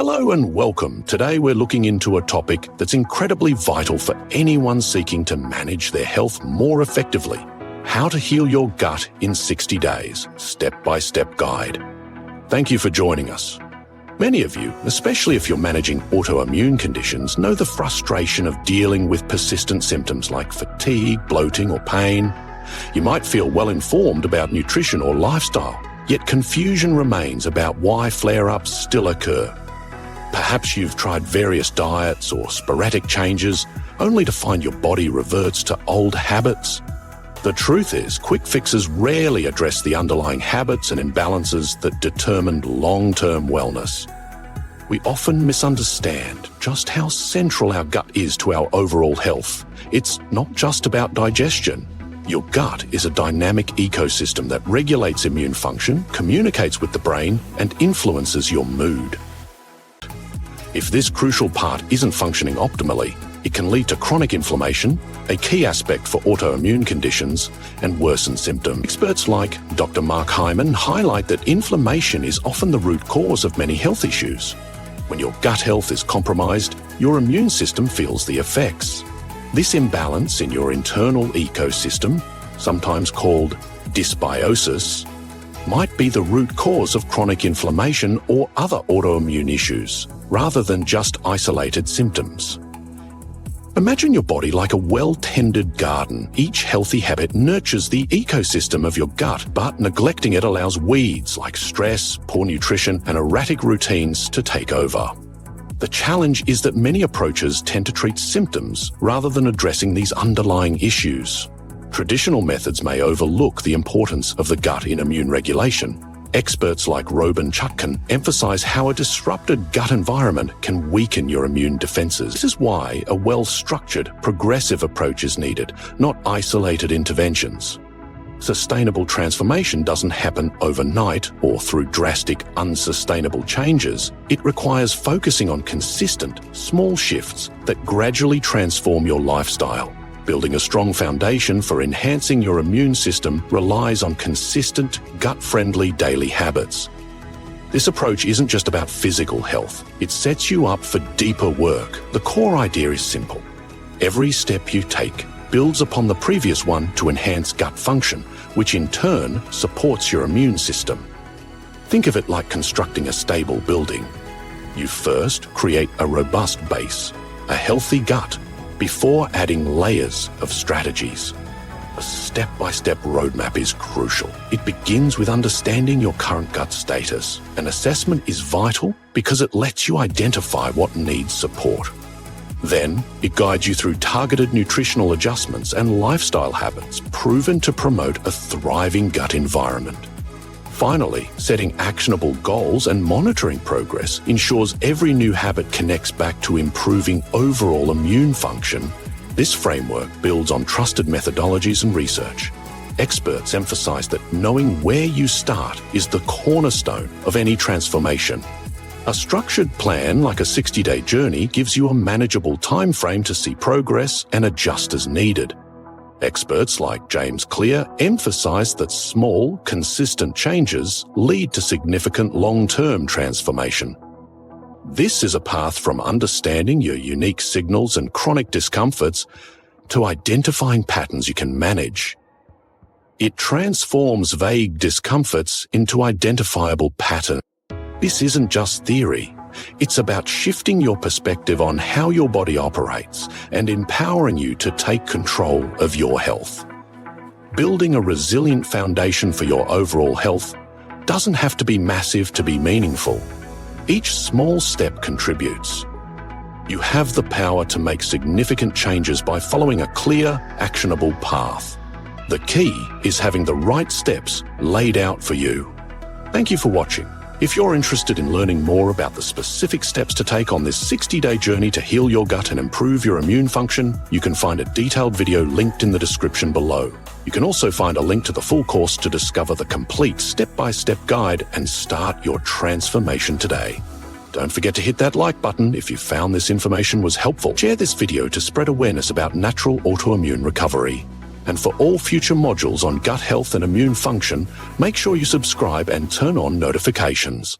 Hello and welcome. Today we're looking into a topic that's incredibly vital for anyone seeking to manage their health more effectively. How to heal your gut in 60 days, step-by-step guide. Thank you for joining us. Many of you, especially if you're managing autoimmune conditions, know the frustration of dealing with persistent symptoms like fatigue, bloating, or pain. You might feel well informed about nutrition or lifestyle, yet confusion remains about why flare-ups still occur. Perhaps you've tried various diets or sporadic changes, only to find your body reverts to old habits. The truth is, quick fixes rarely address the underlying habits and imbalances that determine long-term wellness. We often misunderstand just how central our gut is to our overall health. It's not just about digestion. Your gut is a dynamic ecosystem that regulates immune function, communicates with the brain, and influences your mood. If this crucial part isn't functioning optimally, it can lead to chronic inflammation, a key aspect for autoimmune conditions, and worsen symptoms. Experts like Dr. Mark Hyman highlight that inflammation is often the root cause of many health issues. When your gut health is compromised, your immune system feels the effects. This imbalance in your internal ecosystem, sometimes called dysbiosis, might be the root cause of chronic inflammation or other autoimmune issues, rather than just isolated symptoms. Imagine your body like a well-tended garden. Each healthy habit nurtures the ecosystem of your gut, but neglecting it allows weeds like stress, poor nutrition, and erratic routines to take over. The challenge is that many approaches tend to treat symptoms rather than addressing these underlying issues. Traditional methods may overlook the importance of the gut in immune regulation. Experts like Robin Chutkan emphasize how a disrupted gut environment can weaken your immune defenses. This is why a well-structured, progressive approach is needed, not isolated interventions. Sustainable transformation doesn't happen overnight or through drastic, unsustainable changes. It requires focusing on consistent, small shifts that gradually transform your lifestyle. Building a strong foundation for enhancing your immune system relies on consistent, gut-friendly daily habits. This approach isn't just about physical health. It sets you up for deeper work. The core idea is simple. Every step you take builds upon the previous one to enhance gut function, which in turn supports your immune system. Think of it like constructing a stable building. You first create a robust base, a healthy gut, before adding layers of strategies. A step-by-step roadmap is crucial. It begins with understanding your current gut status. An assessment is vital because it lets you identify what needs support. Then, it guides you through targeted nutritional adjustments and lifestyle habits proven to promote a thriving gut environment. Finally, setting actionable goals and monitoring progress ensures every new habit connects back to improving overall immune function. This framework builds on trusted methodologies and research. Experts emphasize that knowing where you start is the cornerstone of any transformation. A structured plan like a 60-day journey gives you a manageable time frame to see progress and adjust as needed. Experts like James Clear emphasize that small, consistent changes lead to significant long-term transformation. This is a path from understanding your unique signals and chronic discomforts to identifying patterns you can manage. It transforms vague discomforts into identifiable patterns. This isn't just theory. It's about shifting your perspective on how your body operates and empowering you to take control of your health. Building a resilient foundation for your overall health doesn't have to be massive to be meaningful. Each small step contributes. You have the power to make significant changes by following a clear, actionable path. The key is having the right steps laid out for you. Thank you for watching. If you're interested in learning more about the specific steps to take on this 60-day journey to heal your gut and improve your immune function, you can find a detailed video linked in the description below. You can also find a link to the full course to discover the complete step-by-step guide and start your transformation today. Don't forget to hit that like button if you found this information was helpful. Share this video to spread awareness about natural autoimmune recovery. And for all future modules on gut health and immune function, make sure you subscribe and turn on notifications.